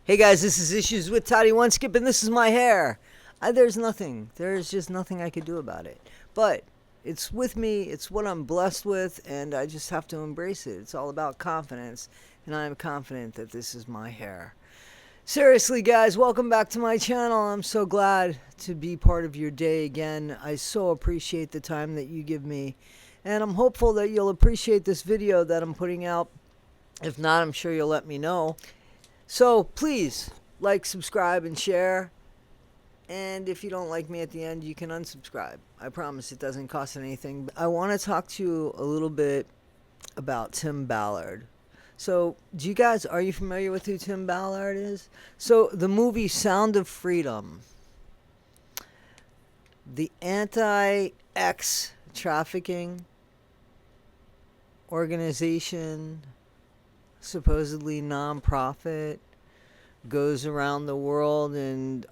Hey guys, this is Issues with Toddy One Skip, and this is my hair. There's just nothing I could do about it. But it's with me, it's what I'm blessed with, and I just have to embrace it. It's all about confidence, and I'm confident that this is my hair. Seriously, guys, welcome back to my channel. I'm so glad to be part of your day again. I so appreciate the time that you give me, and I'm hopeful that you'll appreciate this video that I'm putting out. If not, I'm sure you'll let me know. So please like, subscribe, and share. And if you don't like me at the end, you can unsubscribe. I promise it doesn't cost anything. I want to talk to you a little bit about Tim Ballard. So, are you familiar with who Tim Ballard is? So, the movie Sound of Freedom, the anti-X trafficking organization, supposedly nonprofit, goes around the world and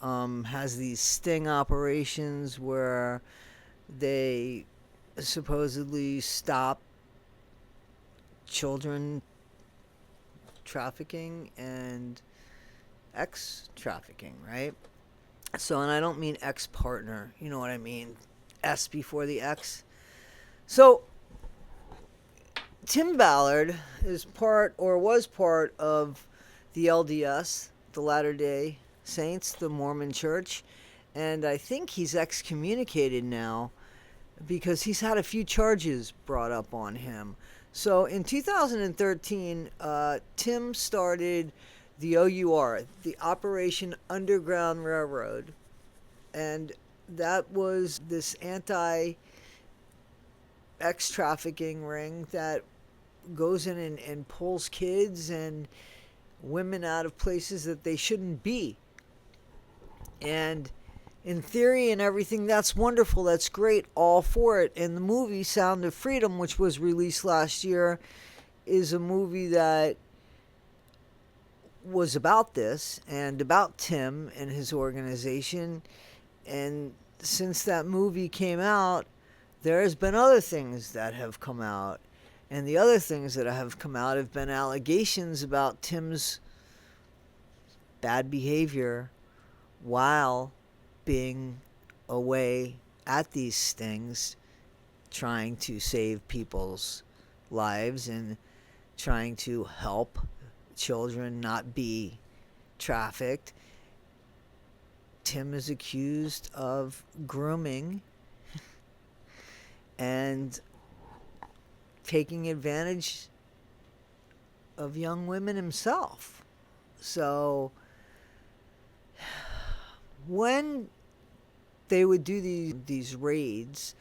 has these sting operations where they supposedly stop children trafficking and X trafficking, right? So, and I don't mean ex-partner, you know what I mean, S before the X. So Tim Ballard is was part of the LDS, the Latter-day Saints, the Mormon Church, and I think he's excommunicated now because he's had a few charges brought up on him. So in 2013, Tim started the OUR, the Operation Underground Railroad, and that was this anti-X trafficking ring that goes in and pulls kids and women out of places that they shouldn't be. And in theory and everything, that's wonderful, that's great, all for it. And the movie Sound of Freedom, which was released last year, is a movie that was about this and about Tim and his organization. And since that movie came out, there has been other things that have come out. And the other things that have come out have been allegations about Tim's bad behavior while being away at these stings, trying to save people's lives and trying to help children not be trafficked. Tim is accused of grooming and taking advantage of young women himself. So when they would do these raids,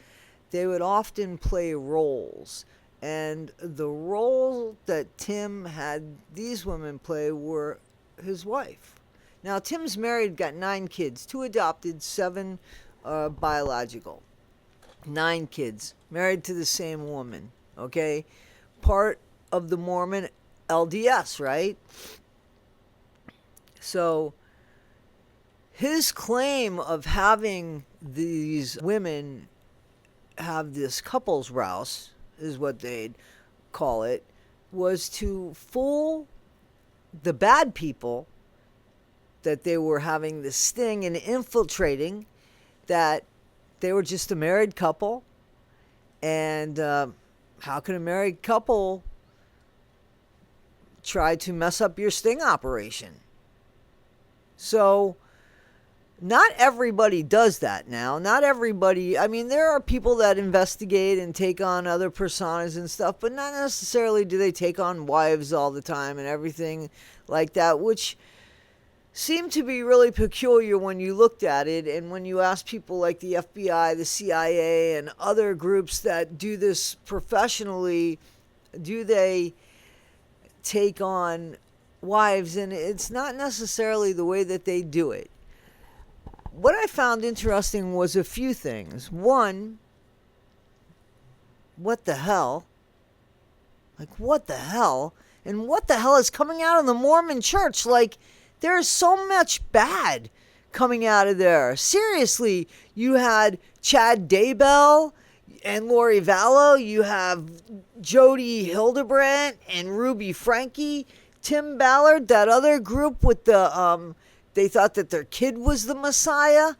they would often play roles. And the role that Tim had these women play were his wife. Now, Tim's married, got 9 kids, 2 adopted, 7 biological. 9 kids, married to the same woman. Okay, part of the Mormon LDS, right? So his claim of having these women have this couples rouse, is what they'd call it, was to fool the bad people that they were having this sting and infiltrating, that they were just a married couple. And how can a married couple try to mess up your sting operation? So not everybody does that now. Not everybody. I mean, there are people that investigate and take on other personas and stuff, but not necessarily do they take on wives all the time and everything like that, which seemed to be really peculiar when you looked at it. And when you ask people like the FBI, the CIA, and other groups that do this professionally, do they take on wives? And it's not necessarily the way that they do it. What I found interesting was a few things. One, what the hell? Like, what the hell? And what the hell is coming out of the Mormon Church? Like, there's so much bad coming out of there. Seriously, you had Chad Daybell and Lori Vallow. You have Jody Hildebrandt and Ruby Franke Tim Ballard, that other group with the, they thought that their kid was the Messiah,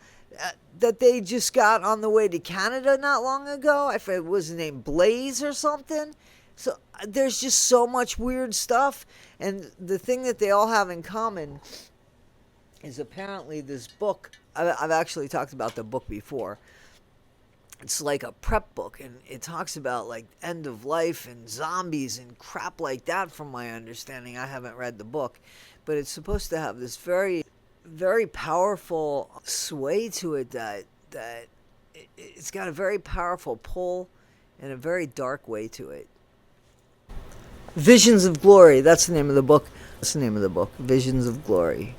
that they just got on the way to Canada not long ago. If it was named Blaze or something. So there's just so much weird stuff. And the thing that they all have in common is apparently this book. I've actually talked about the book before. It's like a prep book, and it talks about like end of life and zombies and crap like that, from my understanding. I haven't read the book, but it's supposed to have this very, very powerful sway to it, that it's got a very powerful pull and a very dark way to it. Visions of Glory, that's the name of the book. That's the name of the book, Visions of Glory.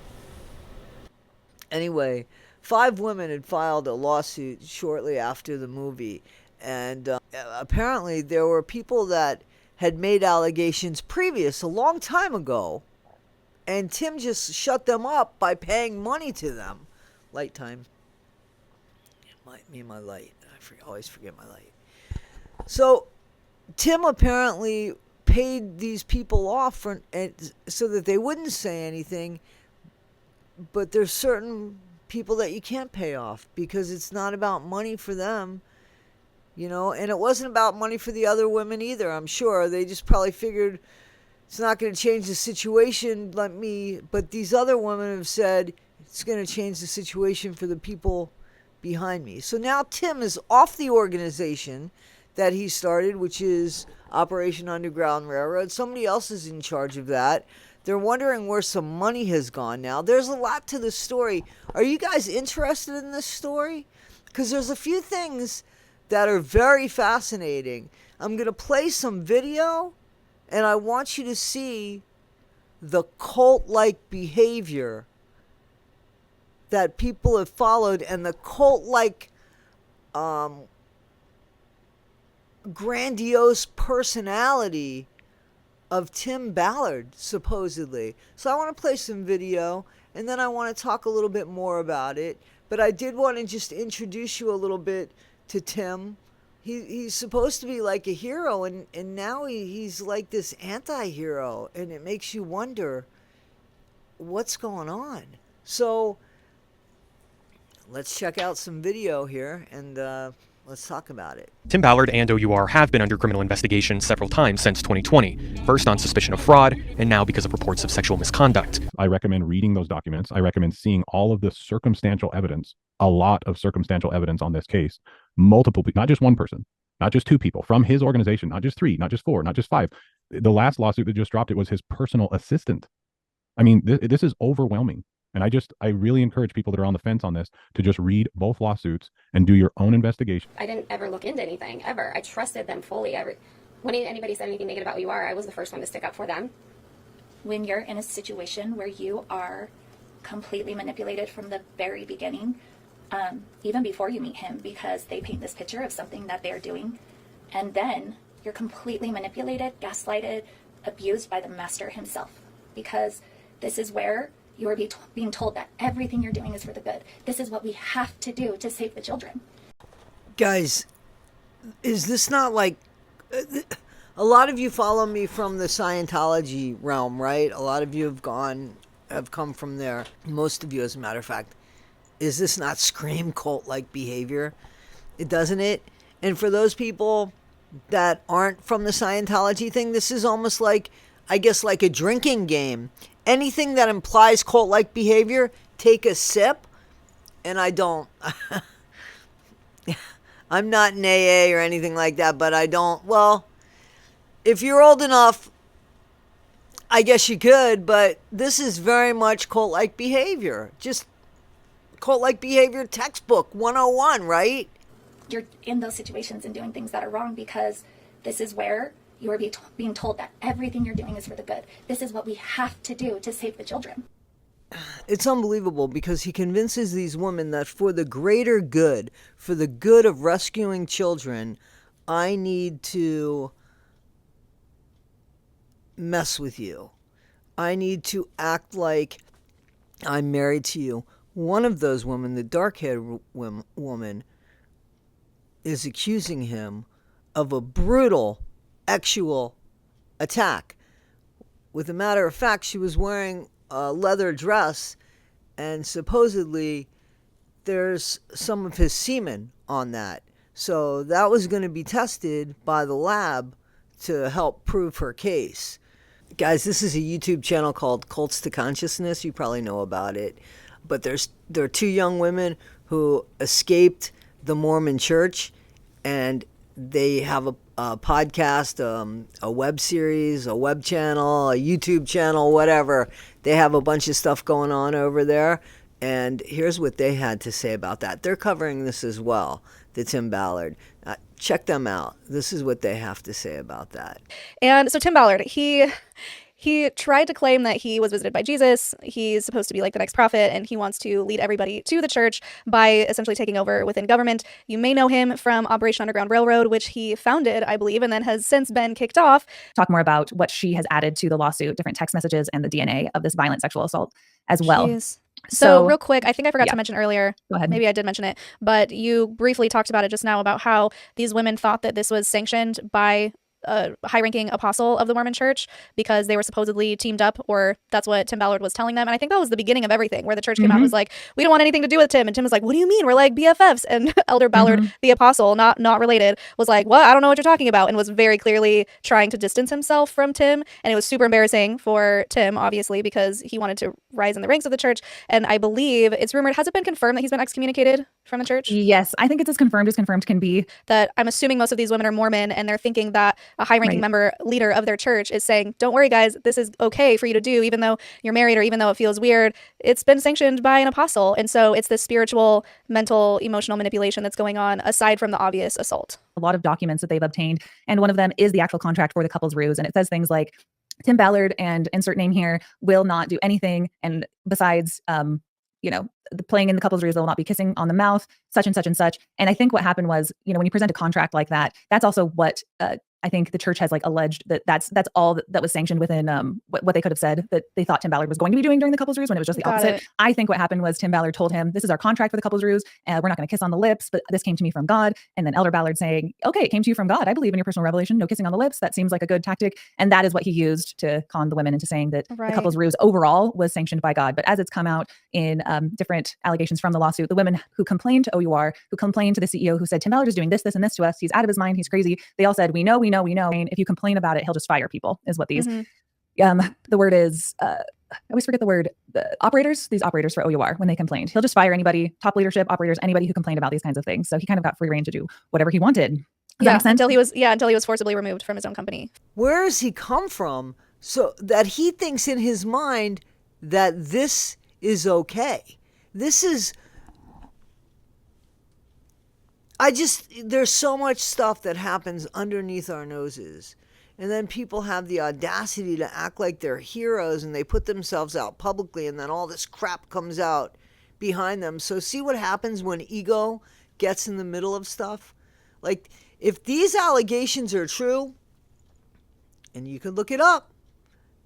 Anyway, 5 women had filed a lawsuit shortly after the movie, and apparently there were people that had made allegations a long time ago, and Tim just shut them up by paying money to them. Light time. Me and my light. I always forget my light. So Tim apparently paid these people off so that they wouldn't say anything, but there's certain people that you can't pay off because it's not about money for them, and it wasn't about money for the other women either. I'm sure they just probably figured it's not going to change the situation, but these other women have said it's going to change the situation for the people behind me. So now Tim is off the organization that he started, which is Operation Underground Railroad. Somebody else is in charge of that. They're wondering where some money has gone now. There's a lot to the story. Are you guys interested in this story? Because there's a few things that are very fascinating. I'm going to play some video, and I want you to see the cult-like behavior that people have followed and the cult-like grandiose personality of Tim Ballard, supposedly. So I want to play some video, and then I want to talk a little bit more about it. But I did want to just introduce you a little bit to Tim. He's supposed to be like a hero, and now he's like this anti-hero, and it makes you wonder what's going on. So let's check out some video here, and let's talk about it. Tim Ballard and OUR have been under criminal investigation several times since 2020, first on suspicion of fraud, and now because of reports of sexual misconduct. I recommend reading those documents. I recommend seeing all of the circumstantial evidence, a lot of circumstantial evidence on this case. Multiple people, not just one person, not just 2 people from his organization, not just 3, not just 4, not just 5. The last lawsuit that just dropped, it was his personal assistant. I mean, this is overwhelming. And I really encourage people that are on the fence on this to just read both lawsuits and do your own investigation. I didn't ever look into anything, ever. I trusted them fully. When anybody said anything negative about OUR, I was the first one to stick up for them. When you're in a situation where you are completely manipulated from the very beginning, even before you meet him, because they paint this picture of something that they're doing, and then you're completely manipulated, gaslighted, abused by the master himself, because this is where you are being told that everything you're doing is for the good. This is what we have to do to save the children. Guys, is this not like... A lot of you follow me from the Scientology realm, right? A lot of you have come from there. Most of you, as a matter of fact. Is this not scream cult-like behavior? It doesn't it? And for those people that aren't from the Scientology thing, this is almost like, I guess, like a drinking game. Anything that implies cult-like behavior, take a sip, and I don't. I'm not in AA or anything like that, but I don't. Well, if you're old enough, I guess you could, but this is very much cult-like behavior. Just cult-like behavior textbook 101, right? You're in those situations and doing things that are wrong because this is where you are being told that everything you're doing is for the good. This is what we have to do to save the children. It's unbelievable because he convinces these women that for the greater good, for the good of rescuing children, I need to mess with you. I need to act like I'm married to you. One of those women, the dark-haired woman, is accusing him of a brutal sexual attack, with a matter of fact, she was wearing a leather dress, and supposedly there's some of his semen on that. So that was going to be tested by the lab to help prove her case. Guys, this is a YouTube channel called Cults to Consciousness. You probably know about it. But there are two young women who escaped the Mormon church, and they have a podcast, a web series, a web channel, a YouTube channel, whatever. They have a bunch of stuff going on over there. And here's what they had to say about that. They're covering this as well, the Tim Ballard. Check them out. This is what they have to say about that. And so Tim Ballard, he tried to claim that he was visited by Jesus. He's supposed to be like the next prophet, and he wants to lead everybody to the church by essentially taking over within government. You may know him from Operation Underground Railroad, which he founded, I believe, and then has since been kicked off. Talk more about what she has added to the lawsuit, different text messages, and the DNA of this violent sexual assault as well. Jeez. So real quick, I think I forgot to mention earlier, Go ahead. maybe I did mention it, but you briefly talked about it just now about how these women thought that this was sanctioned by a high-ranking apostle of the Mormon church because they were supposedly teamed up, or that's what Tim Ballard was telling them. And I think that was the beginning of everything, where the church came out and was like, we don't want anything to do with Tim. And Tim was like, what do you mean? We're like BFFs. And Elder Ballard, the apostle, not related, was like, what? I don't know what you're talking about, and was very clearly trying to distance himself from Tim. And it was super embarrassing for Tim, obviously, because he wanted to rise in the ranks of the church. And I believe it's rumored, has it been confirmed that he's been excommunicated from the church? Yes, I think it's as confirmed can be. That I'm assuming most of these women are Mormon, and they're thinking that a high-ranking member, leader of their church, is saying, don't worry, guys, this is okay for you to do, even though you're married or even though it feels weird. It's been sanctioned by an apostle. And so it's this spiritual, mental, emotional manipulation that's going on aside from the obvious assault. A lot of documents that they've obtained, and one of them is the actual contract for the couple's ruse, and it says things like, Tim Ballard and insert name here will not do anything, and besides the playing in the couple's ruse, they will not be kissing on the mouth, such and such and such. And I think what happened was, when you present a contract like that, that's also what I think the church has alleged that's all that was sanctioned within what they could have said that they thought Tim Ballard was going to be doing during the couple's ruse, when it was just the opposite. I think what happened was Tim Ballard told him, this is our contract for the couple's ruse, and we're not going to kiss on the lips, but this came to me from God. And then Elder Ballard saying, okay, it came to you from God. I believe in your personal revelation. No kissing on the lips. That seems like a good tactic. And that is what he used to con the women into saying that the couple's ruse overall was sanctioned by God. But as it's come out in different allegations from the lawsuit, the women who complained to OUR, who complained to the CEO, who said, Tim Ballard is doing this, this, and this to us. He's out of his mind. He's crazy. They all said, we know. And if you complain about it, he'll just fire people, is what these, the word is, I always forget the word, these operators for OUR, when they complained, he'll just fire anybody, top leadership, operators, anybody who complained about these kinds of things. So he kind of got free reign to do whatever he wanted. Does that make sense? Until he was forcibly removed from his own company. Where has he come from so that he thinks in his mind that this is okay? There's so much stuff that happens underneath our noses. And then people have the audacity to act like they're heroes, and they put themselves out publicly, and then all this crap comes out behind them. So see what happens when ego gets in the middle of stuff? Like, if these allegations are true, and you can look it up,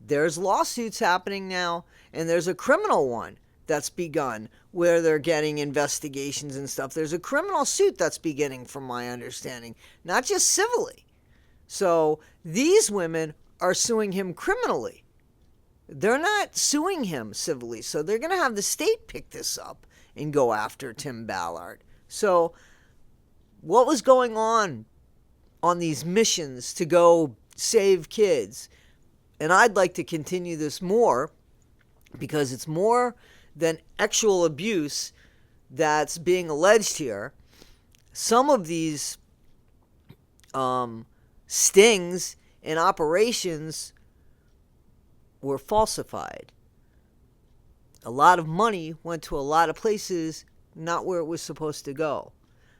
there's lawsuits happening now, and there's a criminal one that's begun where they're getting investigations and stuff. There's a criminal suit that's beginning, from my understanding, not just civilly. So these women are suing him criminally. They're not suing him civilly. So they're going to have the state pick this up and go after Tim Ballard. So what was going on these missions to go save kids? And I'd like to continue this more, because it's more than actual abuse that's being alleged here. Some of these stings and operations were falsified. A lot of money went to a lot of places, not where it was supposed to go.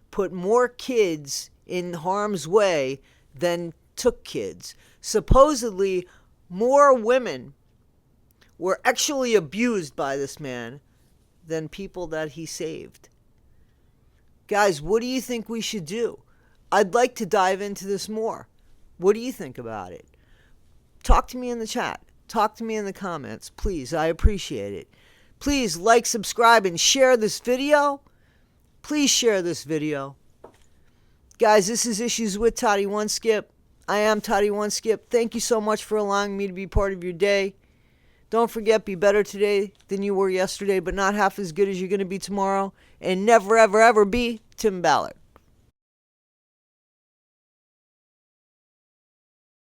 Put more kids in harm's way than took kids. Supposedly, more women were actually abused by this man than people that he saved. Guys, what do you think we should do? I'd like to dive into this more. What do you think about it? Talk to me in the chat. Talk to me in the comments, please. I appreciate it. Please like, subscribe, and share this video. Please share this video. Guys, this is Issues with Toddy One Skip. I am Toddy One Skip. Thank you so much for allowing me to be part of your day. Don't forget, be better today than you were yesterday, but not half as good as you're going to be tomorrow. And never, ever, ever be Tim Ballard.